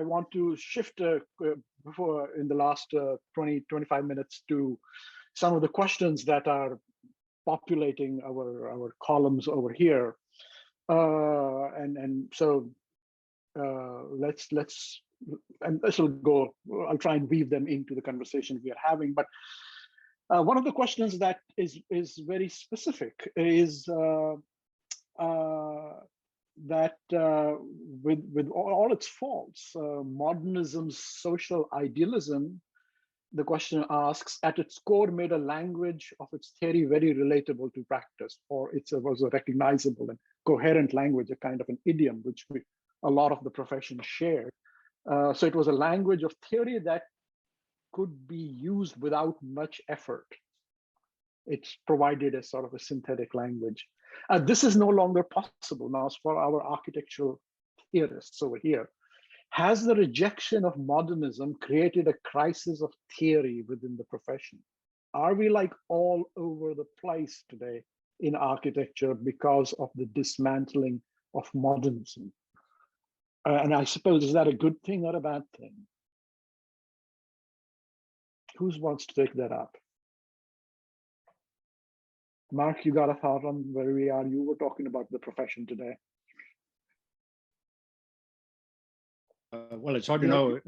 I want to shift before in the last 20-25 minutes to some of the questions that are populating our columns over here, and so let's and this will go. I'll try and weave them into the conversation we are having. But one of the questions that is very specific is that with all its faults, modernism's social idealism, the question asks, at its core, made a language of its theory very relatable to practice, or it was a recognizable and coherent language, a kind of an idiom, which a lot of the profession shared. So it was a language of theory that could be used without much effort. It's provided a sort of a synthetic language. This is no longer possible now for our architectural theorists over here. Has the rejection of modernism created a crisis of theory within the profession? Are we like all over the place today in architecture because of the dismantling of modernism? And I suppose, is that a good thing or a bad thing? Who wants to take that up? Mark, you got a thought on where we are? You were talking about the profession today. Well, it's hard to know.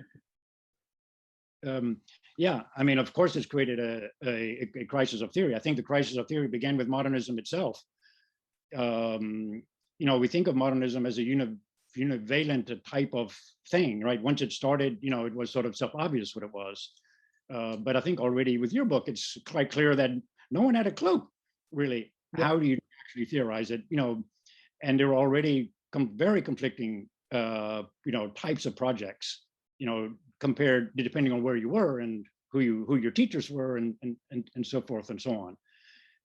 Yeah, I mean, of course, it's created a crisis of theory. I think the crisis of theory began with modernism itself. You know, we think of modernism as a univalent type of thing, right? Once it started, you know, it was sort of self-obvious what it was. But I think already with your book, it's quite clear that no one had a clue, really. Yeah. How do you actually theorize it? You know, and there were already very conflicting you know, types of projects, you know, compared depending on where you were and who your teachers were and so forth and so on.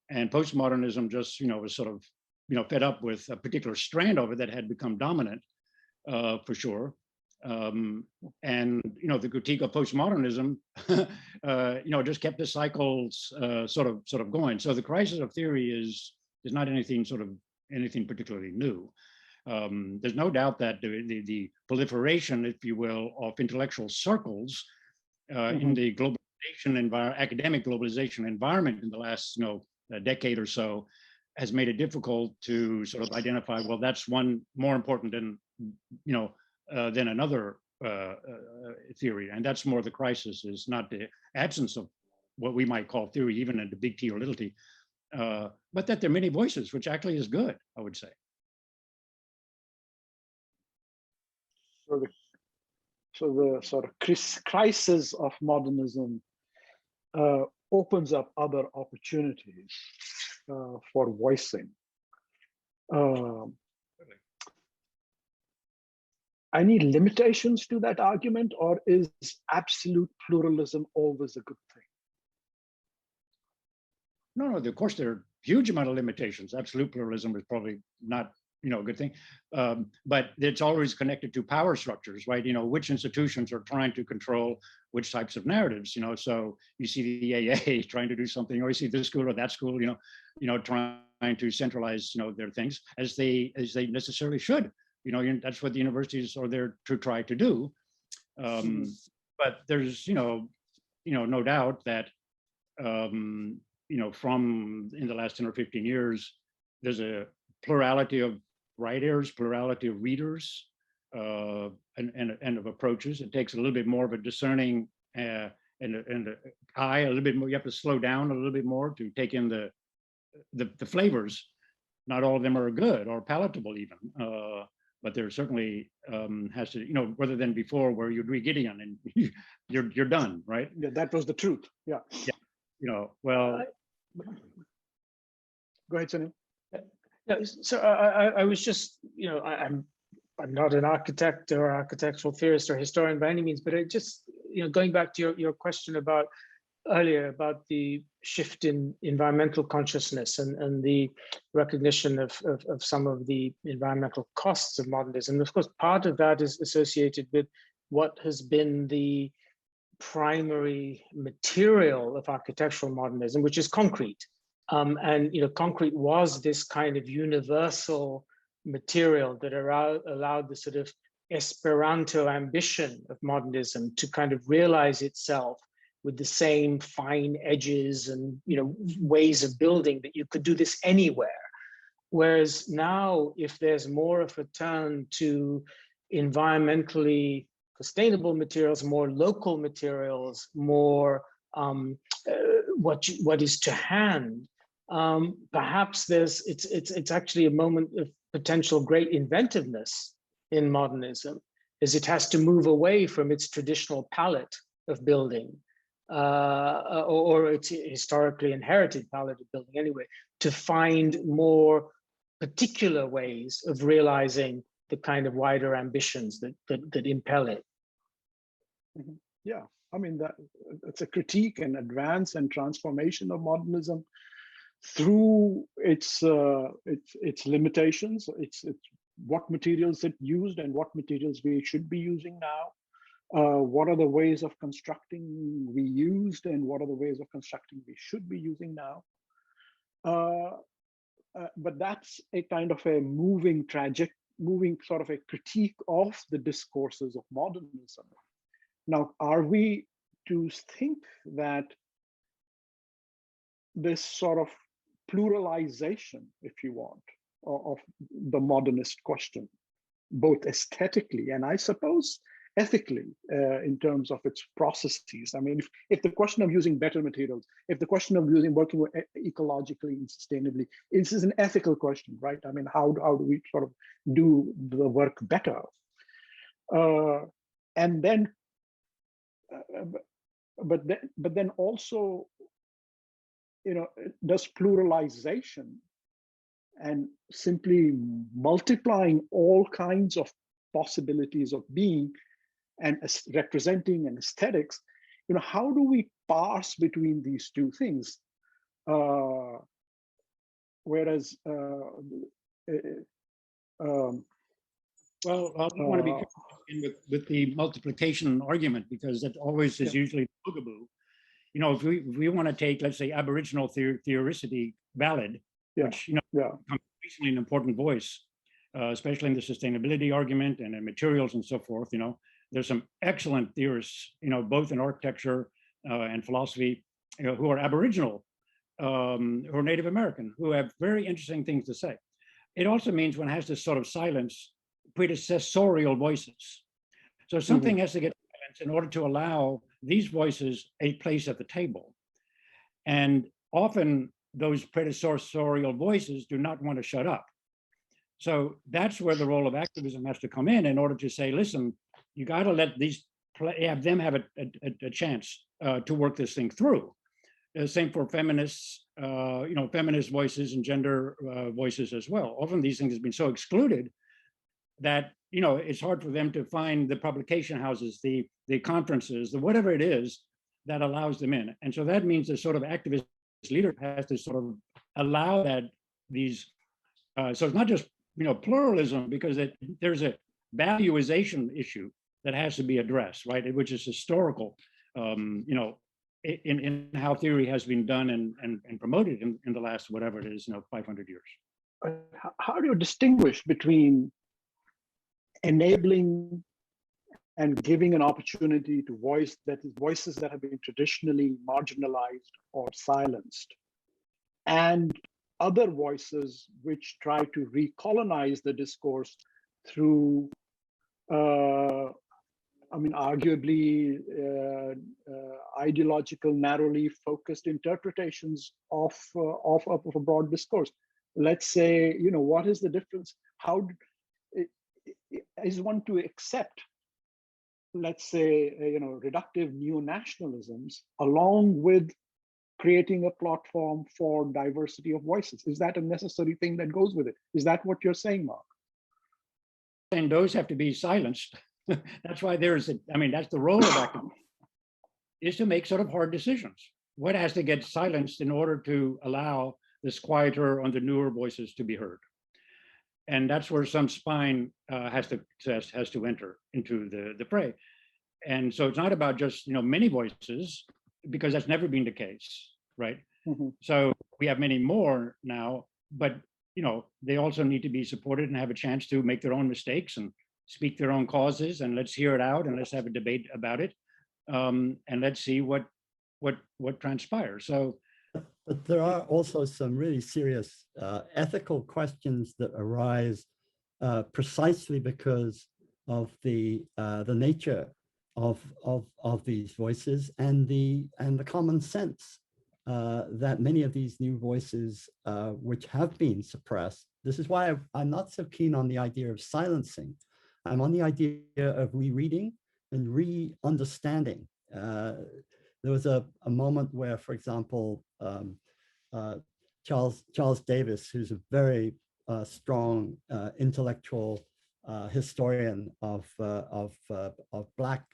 And postmodernism just, you know, was sort of, you know, fed up with a particular strand of it that had become dominant, for sure. And, you know, the critique of postmodernism, you know, just kept the cycles sort of going. So the crisis of theory is not anything particularly new. There's no doubt that the proliferation, if you will, of intellectual circles in the globalization academic globalization environment in the last, you know, decade or so, has made it difficult to sort of identify, well, that's one more important than, you know, than another theory. And that's more the crisis, is not the absence of what we might call theory, even in the big T or little t, but that there are many voices, which actually is good, I would say. So the sort of crisis of modernism opens up other opportunities for voicing. Any limitations to that argument, or is absolute pluralism always a good thing? No, of course there are huge amount of limitations. Absolute pluralism is probably not, you know, a good thing, but it's always connected to power structures, right? You know, which institutions are trying to control which types of narratives, you know. So you see the AA trying to do something, or you see this school or that school, you know, trying to centralize, you know, their things as they necessarily should. You know, that's what the universities are there to try to do. But there's, you know, no doubt that, you know, from in the last 10 or 15 years, there's a plurality of writers, plurality of readers, and of approaches. It takes a little bit more of a discerning and eye, a little bit more. You have to slow down a little bit more to take in the flavors. Not all of them are good or palatable even, but there certainly has to, you know, rather than before where you'd read Gideon and you're done, right? Yeah, that was the truth. Yeah. Yeah. You know, well. Go ahead, Sunil. Yeah, so I was just, you know, I'm not an architect or architectural theorist or historian by any means, but it just, you know, going back to your question about earlier about the shift in environmental consciousness and the recognition of some of the environmental costs of modernism. Of course, part of that is associated with what has been the primary material of architectural modernism, which is concrete. And, you know, concrete was this kind of universal material that allowed the sort of Esperanto ambition of modernism to kind of realize itself with the same fine edges and ways of building, that you could do this anywhere. Whereas now, if there's more of a turn to environmentally sustainable materials, more local materials, more what is to hand, perhaps it's actually a moment of potential great inventiveness in modernism, is it has to move away from its traditional palette of building, or its historically inherited palette of building anyway, to find more particular ways of realizing the kind of wider ambitions that impel it. Yeah, I mean, it's a critique and advance and transformation of modernism through its limitations, it's what materials it used and what materials we should be using now. What are the ways of constructing we used and what are the ways of constructing we should be using now? But that's a kind of a moving sort of a critique of the discourses of modernism. Now, are we to think that this sort of pluralization, if you want, of the modernist question, both aesthetically and I suppose ethically, in terms of its processes? I mean, if the question of using better materials, if the question of working ecologically and sustainably, this is an ethical question, right? I mean, how do we sort of do the work better? And then, but then also, does pluralization and simply multiplying all kinds of possibilities of being and representing and aesthetics, how do we parse between these two things? Whereas, well, I want to be careful with the multiplication argument, because that always is usually the bugaboo. If we want to take, let's say, Aboriginal theoricity valid, which becomes increasingly an important voice, especially in the sustainability argument and in materials and so forth. There's some excellent theorists, both in architecture and philosophy, who are Aboriginal, who are Native American, who have very interesting things to say. It also means one has to sort of silence predecessorial voices. So something has to get silenced in order to allow these voices a place at the table. And often those predecessorial voices do not want to shut up. So that's where the role of activism has to come in order to say, listen, you got to let have a chance to work this thing through. Same for feminists, feminist voices and gender voices as well. Often these things have been so excluded that it's hard for them to find the publication houses, the conferences, the whatever it is that allows them in. And so that means the sort of activist leader has to sort of allow that these. So it's not just pluralism, because there's a valuization issue that has to be addressed, right? Which is historical, in how theory has been done and promoted in the last, whatever it is, 500 years. How do you distinguish between enabling and giving an opportunity to voices that have been traditionally marginalized or silenced, and other voices which try to recolonize the discourse through, arguably ideological, narrowly focused interpretations of a broad discourse? Let's say, what is the difference? How is one to accept, let's say, reductive neo-nationalisms along with creating a platform for diversity of voices? Is that a necessary thing that goes with it? Is that what you're saying, Mark? And those have to be silenced. That's why that's the role of activism, is to make sort of hard decisions. What has to get silenced in order to allow this quieter and the newer voices to be heard? And that's where some spine has to enter into the fray. And so it's not about just many voices, because that's never been the case, right? So we have many more now, but they also need to be supported and have a chance to make their own mistakes and speak their own causes, and let's hear it out, and let's have a debate about it, and let's see what transpires. So, but there are also some really serious ethical questions that arise precisely because of the nature of these voices and the common sense that many of these new voices which have been suppressed. This is why I'm not so keen on the idea of silencing. I'm on the idea of rereading and re-understanding. There was a moment where, for example, Charles Davis, who's a very strong intellectual historian of black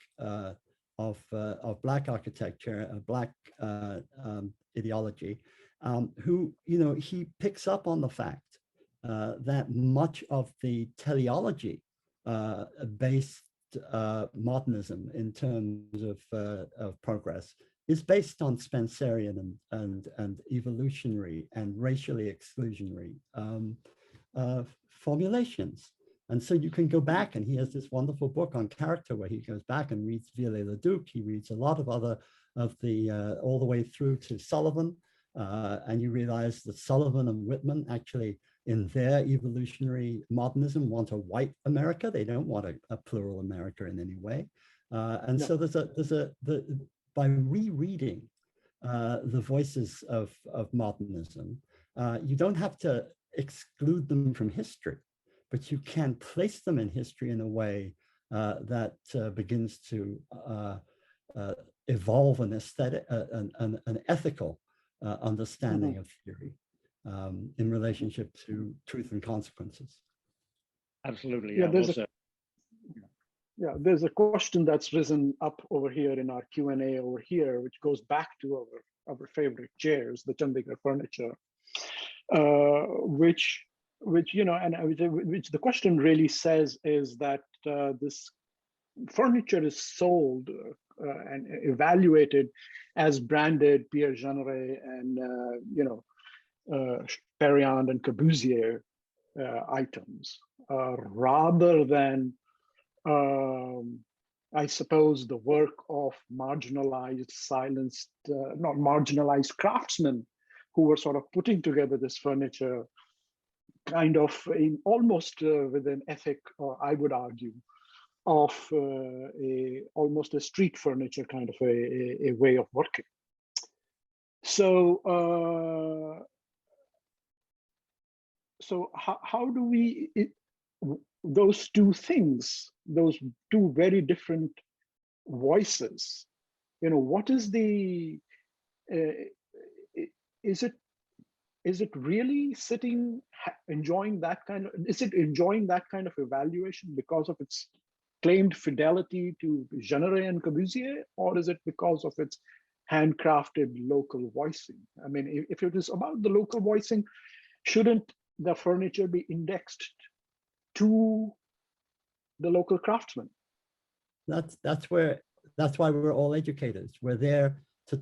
architecture, black ideology, who, he picks up on the fact that much of the teleology based modernism in terms of progress is based on Spencerian and evolutionary and racially exclusionary formulations. And so you can go back, and he has this wonderful book on character where he goes back and reads Viollet-le-Duc. He reads a lot of other of the, all the way through to Sullivan. And you realize that Sullivan and Whitman actually, in their evolutionary modernism, want a white America. They don't want a plural America in any way. And so by rereading the voices of modernism, you don't have to exclude them from history, but you can place them in history in a way that begins to evolve an aesthetic, an ethical understanding of theory in relationship to truth and consequences. Absolutely. Yeah, there's a question that's risen up over here in our Q&A over here, which goes back to our favorite chairs, the Chandigarh furniture, which the question really says is that this furniture is sold and evaluated as branded Pierre Jeanneret and Perriand and Corbusier items, rather than I suppose the work of marginalized, silenced, not marginalized craftsmen who were sort of putting together this furniture kind of almost with an ethic, or I would argue, of almost a street furniture kind of a way of working. So, how do we, those two things, those two very different voices, what is the, is it really sitting, enjoying that kind of, is it enjoying that kind of evaluation because of its claimed fidelity to Jeanneret and Corbusier, or is it because of its handcrafted local voicing? I mean, if it is about the local voicing, shouldn't the furniture be indexed to the local craftsmen? That's why we're all educators. We're there to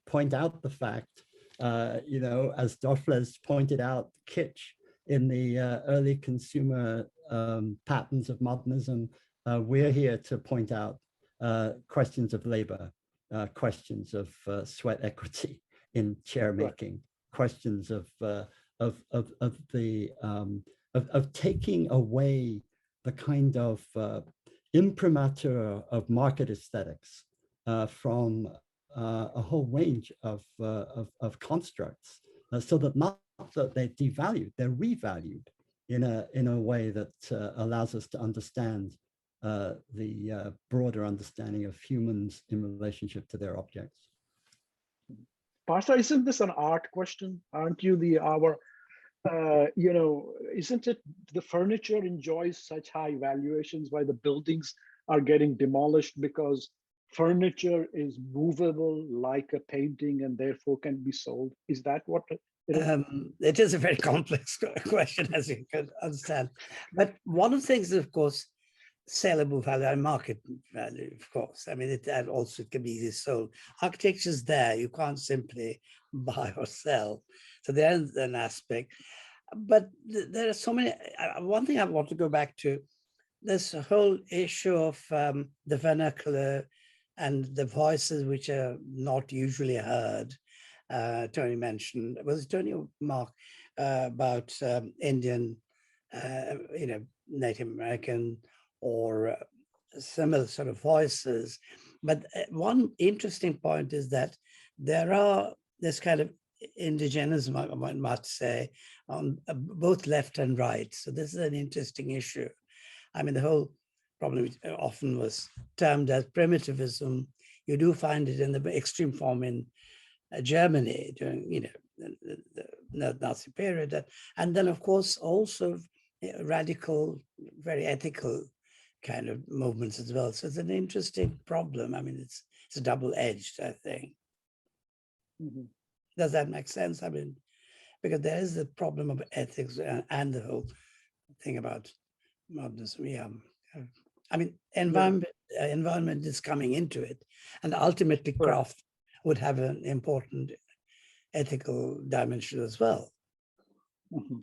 point out the fact, as Dorfles pointed out, kitsch in the early consumer patterns of modernism. We're here to point out questions of labor, questions of sweat equity in chair making, questions of taking away the kind of imprimatur of market aesthetics from a whole range of constructs, so that not that they're devalued, they're revalued in a way that allows us to understand the broader understanding of humans in relationship to their objects. Partha, isn't this an art question? Aren't you the hour? Isn't it the furniture enjoys such high valuations while the buildings are getting demolished because furniture is movable like a painting and therefore can be sold? Is that what it is? It is a very complex question, as you can understand. But one of the things is, of course, saleable value and market value, of course. I mean, it also can be easily sold. Architecture is there. You can't simply buy or sell. So there's an aspect. But there are so many. One thing I want to go back to, this whole issue of the vernacular and the voices which are not usually heard. Tony mentioned, was it Tony or Mark, about Indian, Native American or similar sort of voices. But one interesting point is that there are this kind of indigenism, I might say, on both left and right. So this is an interesting issue. I mean, the whole problem often was termed as primitivism. You do find it in the extreme form in Germany during, the Nazi period. And then, of course, also radical, very ethical kind of movements as well. So it's an interesting problem. I mean, it's double-edged, I think. Mm-hmm. Does that make sense? I mean, because there is the problem of ethics and the whole thing about modernism. Yeah. I mean, environment is coming into it, and ultimately craft would have an important ethical dimension as well. Mm-hmm.